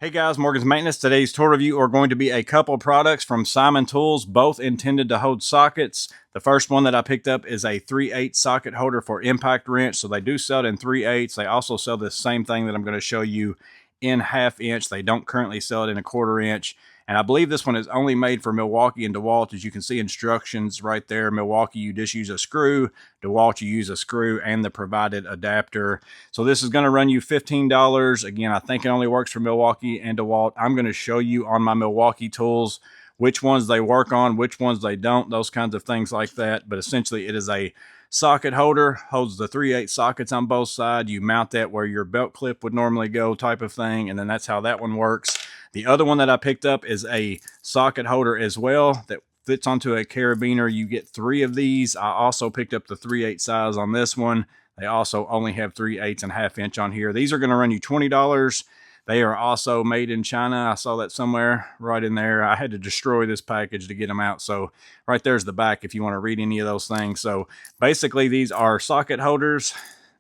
Hey guys, Morgan's Maintenance. Today's tool review are going to be a couple products from Simon Tools, both intended to hold sockets. The first one that I picked up is a 3/8 socket holder for impact wrench. So they do sell it in 3/8. They also sell the same thing that I'm going to show you in 1/2 inch. They don't currently sell it in 1/4 inch. And I believe this one is only made for Milwaukee and DeWalt. As you can see instructions right there. Milwaukee, you just use a screw. DeWalt, you use a screw and the provided adapter. So this is going to run you $15. Again, I think it only works for Milwaukee and DeWalt. I'm going to show you on my Milwaukee tools which ones they work on, which ones they don't, those kinds of things like that. But essentially it is a socket holder, holds the 3/8 sockets on both sides. You mount that where your belt clip would normally go, type of thing, and then that's how that one works. The other one that I picked up is a socket holder as well that fits onto a carabiner. You get 3 of these. I also picked up the 3/8 size on this one. They also only have 3/8 and 1/2 inch on here. These are going to run you $20. They are also made in China. I saw that somewhere right in there. I had to destroy this package to get them out. So right there's the back if you want to read any of those things. So basically these are socket holders.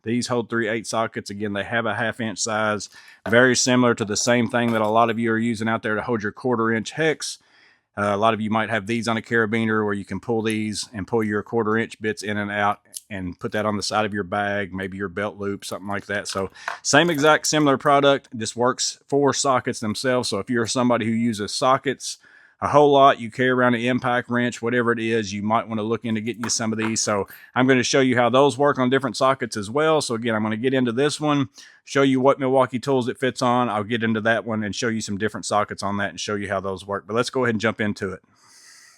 These hold 3/8 sockets. Again, they have a 1/2 inch size. Very similar to the same thing that a lot of you are using out there to hold your 1/4 inch hex. A lot of you might have these on a carabiner where you can pull these and pull your 1/4 inch bits in and out and put that on the side of your bag, maybe your belt loop, something like that. So same exact similar product. This works for sockets themselves. So if you're somebody who uses sockets a whole lot, you carry around an impact wrench, whatever it is, you might want to look into getting you some of these. So I'm going to show you how those work on different sockets as well. So again, I'm going to get into this one, show you what Milwaukee tools it fits on. I'll get into that one and show you some different sockets on that and show you how those work. But let's go ahead and jump into it.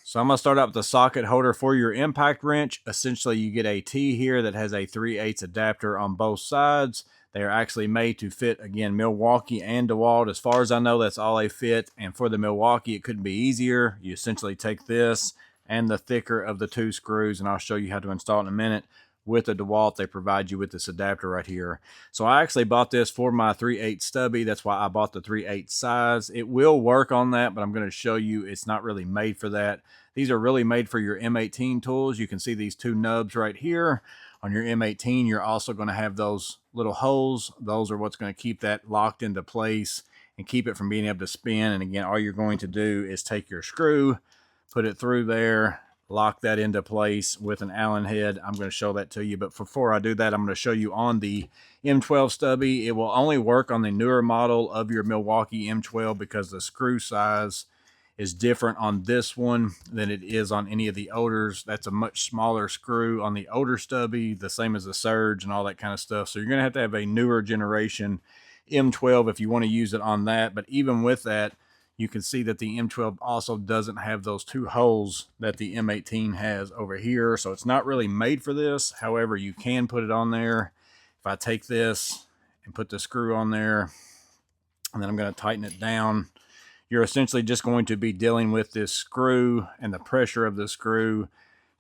So I'm going to start out with the socket holder for your impact wrench. Essentially, you get a T here that has a 3/8 adapter on both sides. They are actually made to fit, again, Milwaukee and DeWalt. As far as I know, that's all they fit. And for the Milwaukee, it couldn't be easier. You essentially take this and the thicker of the 2 screws, and I'll show you how to install it in a minute. With the DeWalt, they provide you with this adapter right here. So I actually bought this for my 3/8 stubby. That's why I bought the 3/8 size. It will work on that, but I'm going to show you it's not really made for that. These are really made for your M18 tools. You can see these 2 nubs right here. On your M18, you're also going to have those little holes. Those are what's going to keep that locked into place and keep it from being able to spin. And again, all you're going to do is take your screw, put it through there, lock that into place with an Allen head. I'm going to show that to you. But before I do that, I'm going to show you on the M12 stubby. It will only work on the newer model of your Milwaukee M12 because the screw size is different on this one than it is on any of the olders. That's a much smaller screw on the older stubby, the same as the Surge and all that kind of stuff. So you're going to have a newer generation M12 if you want to use it on that. But even with that, you can see that the M12 also doesn't have those 2 holes that the M18 has over here. So it's not really made for this. However, you can put it on there. If I take this and put the screw on there, and then I'm going to tighten it down, you're essentially just going to be dealing with this screw and the pressure of the screw,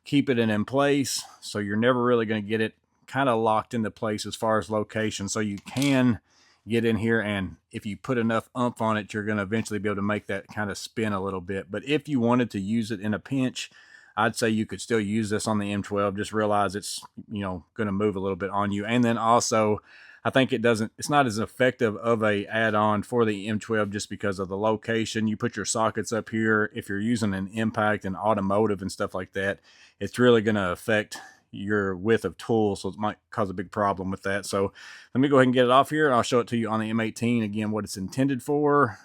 keep it in place. So you're never really going to get it kind of locked into place as far as location. So you can get in here, and if you put enough oomph on it, you're going to eventually be able to make that kind of spin a little bit. But if you wanted to use it in a pinch, I'd say you could still use this on the M12. Just realize it's, going to move a little bit on you. And then also, I think it's not as effective of a add-on for the M12 just because of the location. You put your sockets up here. If you're using an impact and automotive and stuff like that, it's really going to affect your width of tool, so it might cause a big problem with that. So let me go ahead and get it off here, and I'll show it to you on the M18 again what it's intended for.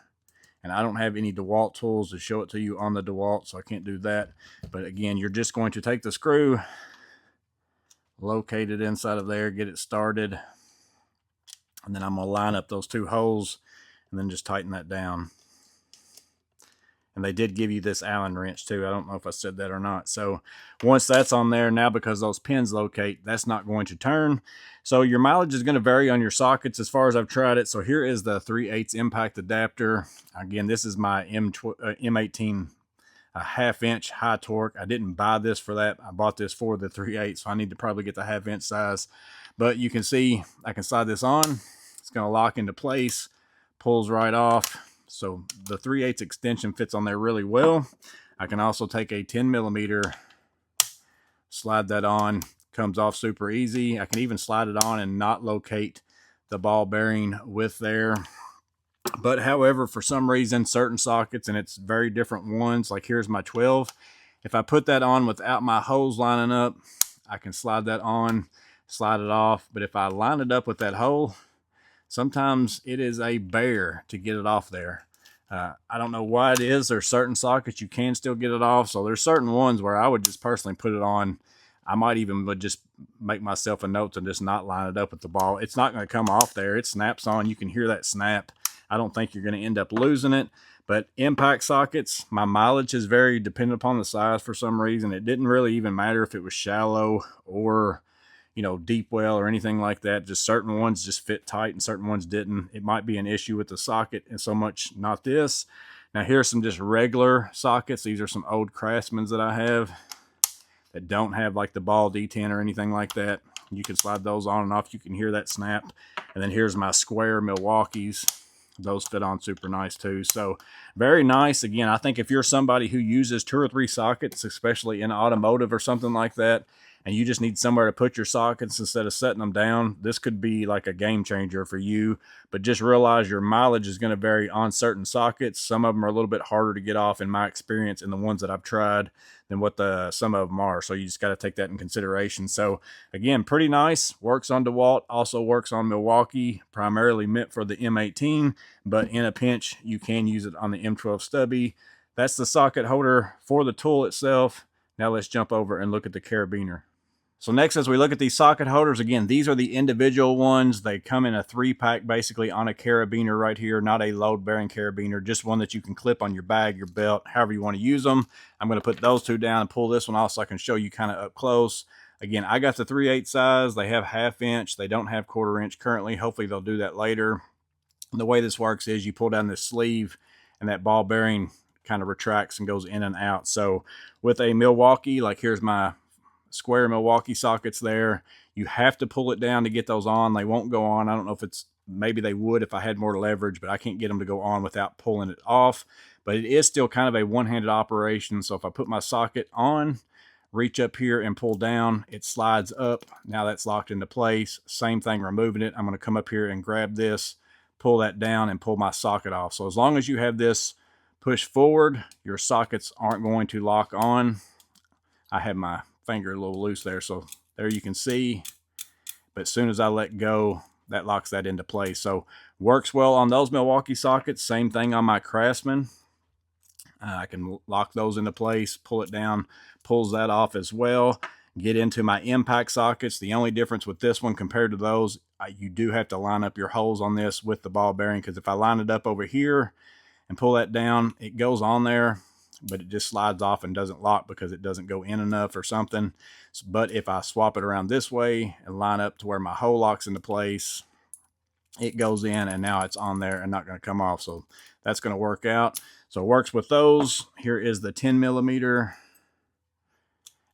And I don't have any DeWalt tools to show it to you on the DeWalt, so I can't do that. But again, you're just going to take the screw, locate it inside of there, get it started, and then I'm going to line up those 2 holes and then just tighten that down. And they did give you this Allen wrench too. I don't know if I said that or not. So once that's on there, now because those pins locate, that's not going to turn. So your mileage is going to vary on your sockets as far as I've tried it. So here is the 3/8 impact adapter. Again, this is my M18 a 1/2 inch high torque. I didn't buy this for that. I bought this for the 3/8, so I need to probably get the 1/2 inch size. But you can see I can slide this on. It's going to lock into place, pulls right off. So the 3/8 extension fits on there really well. I can also take a 10mm, slide that on, comes off super easy. I can even slide it on and not locate the ball bearing with there. But however, for some reason, certain sockets, and it's very different ones, like here's my 12. If I put that on without my hose lining up, I can slide that on, slide it off. But if I line it up with that hole, sometimes it is a bear to get it off there. I don't know why it is. There's certain sockets you can still get it off. So there's certain ones where I would just personally put it on. I might even would just make myself a note to just not line it up with the ball. It's not going to come off there. It snaps on. You can hear that snap. I don't think you're going to end up losing it. But impact sockets, my mileage is very dependent upon the size for some reason. It didn't really even matter if it was shallow or, you know, deep well or anything like that. Just certain ones just fit tight and certain ones didn't. It might be an issue with the socket and so much not this. Now here's some just regular sockets. These are some old Craftsmans that I have that don't have like the ball detent or anything like that. You can slide those on and off. You can hear that snap. And then here's my square Milwaukee's. Those fit on super nice too. So very nice. Again, I think if you're somebody who uses 2 or 3 sockets, especially in automotive or something like that, and you just need somewhere to put your sockets instead of setting them down, this could be like a game changer for you. But just realize your mileage is going to vary on certain sockets. Some of them are a little bit harder to get off in my experience in the ones that I've tried than what some of them are. So you just got to take that in consideration. So again, pretty nice. Works on DeWalt, also works on Milwaukee, primarily meant for the M18, but in a pinch, you can use it on the M12 stubby. That's the socket holder for the tool itself. Now let's jump over and look at the carabiner. So next, as we look at these socket holders, again, these are the individual ones. They come in a 3-pack basically on a carabiner right here, not a load-bearing carabiner, just one that you can clip on your bag, your belt, however you want to use them. I'm going to put those 2 down and pull this one off so I can show you kind of up close. Again, I got the 3/8 size. They have 1/2 inch. They don't have 1/4 inch currently. Hopefully they'll do that later. And the way this works is you pull down this sleeve and that ball bearing kind of retracts and goes in and out. So with a Milwaukee, like here's my square Milwaukee sockets there, you have to pull it down to get those on. They won't go on. I don't know if it's, maybe they would if I had more leverage, but I can't get them to go on without pulling it off. But it is still kind of a one-handed operation. So if I put my socket on, reach up here and pull down, it slides up. Now that's locked into place. Same thing removing it. I'm going to come up here and grab this, pull that down, and pull my socket off. So as long as you have this push forward, your sockets aren't going to lock on. I have my finger a little loose there, so there you can see. But as soon as I let go, that locks that into place. So works well on those Milwaukee sockets. Same thing on my Craftsman. I can lock those into place, pull it down, pulls that off as well. Get into my impact sockets. The only difference with this one compared to those, you do have to line up your holes on this with the ball bearing, because if I line it up over here and pull that down, it goes on there, but it just slides off and doesn't lock because it doesn't go in enough or something. But if I swap it around this way and line up to where my hole locks into place, it goes in and now it's on there and not going to come off. So that's going to work out. So it works with those. Here is the 10 millimeter.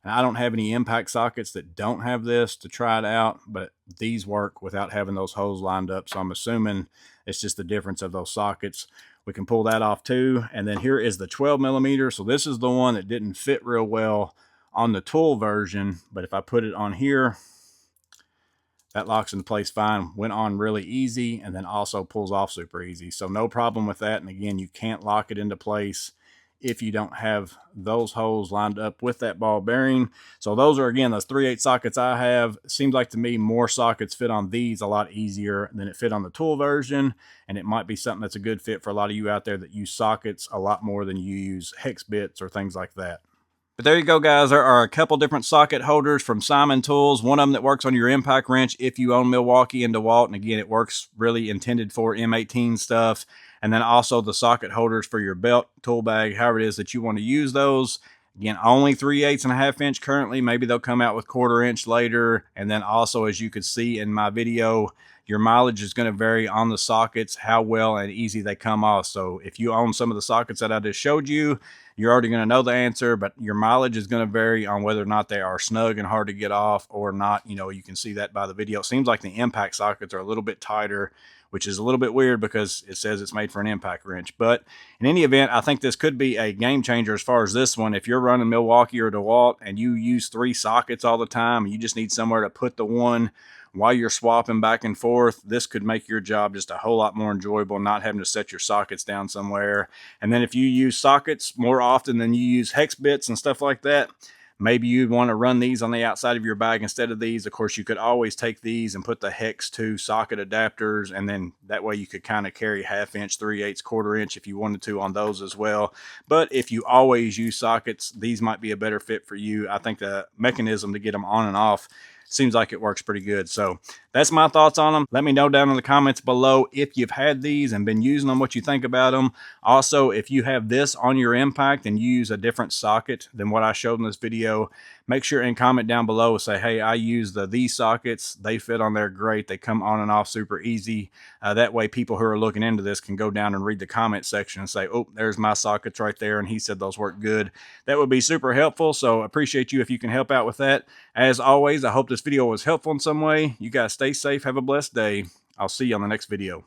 And I don't have any impact sockets that don't have this to try it out, but these work without having those holes lined up. So I'm assuming it's just the difference of those sockets. We can pull that off too. And then here is the 12 millimeter. So this is the one that didn't fit real well on the tool version, but if I put it on here, that locks into place fine, went on really easy, and then also pulls off super easy. So no problem with that. And again, you can't lock it into place if you don't have those holes lined up with that ball bearing. So those are, again, those 3/8 sockets I have. It seems like to me more sockets fit on these a lot easier than it fit on the tool version. And it might be something that's a good fit for a lot of you out there that use sockets a lot more than you use hex bits or things like that. But there you go, guys. There are a couple different socket holders from Simon Tools. One of them that works on your impact wrench if you own Milwaukee and DeWalt. And again, it works really intended for M18 stuff. And then also the socket holders for your belt, tool bag, however it is that you want to use those. Again, only 3/8 and a 1/2 inch currently. Maybe they'll come out with 1/4 inch later. And then also, as you could see in my video, your mileage is going to vary on the sockets, how well and easy they come off. So if you own some of the sockets that I just showed you, you're already going to know the answer, but your mileage is going to vary on whether or not they are snug and hard to get off or not. You know, you can see that by the video. It seems like the impact sockets are a little bit tighter, which is a little bit weird because it says it's made for an impact wrench. But in any event, I think this could be a game changer as far as this one. If you're running Milwaukee or DeWalt and you use 3 sockets all the time and you just need somewhere to put the one while you're swapping back and forth, this could make your job just a whole lot more enjoyable, not having to set your sockets down somewhere. And then if you use sockets more often than you use hex bits and stuff like that, maybe you'd want to run these on the outside of your bag instead of these. Of course, you could always take these and put the hex 2 socket adapters, and then that way you could kind of carry 1/2 inch, 3/8, 1/4 inch if you wanted to on those as well. But if you always use sockets, these might be a better fit for you. I think the mechanism to get them on and off seems like it works pretty good. So that's my thoughts on them. Let me know down in the comments below if you've had these and been using them, what you think about them. Also, if you have this on your impact and you use a different socket than what I showed in this video, make sure and comment down below and say, hey, I use these sockets. They fit on there great. They come on and off super easy. That way people who are looking into this can go down and read the comment section and say, oh, there's my sockets right there, and he said those work good. That would be super helpful. So appreciate you if you can help out with that. As always, I hope this video was helpful in some way. You guys stay safe. Have a blessed day. I'll see you on the next video.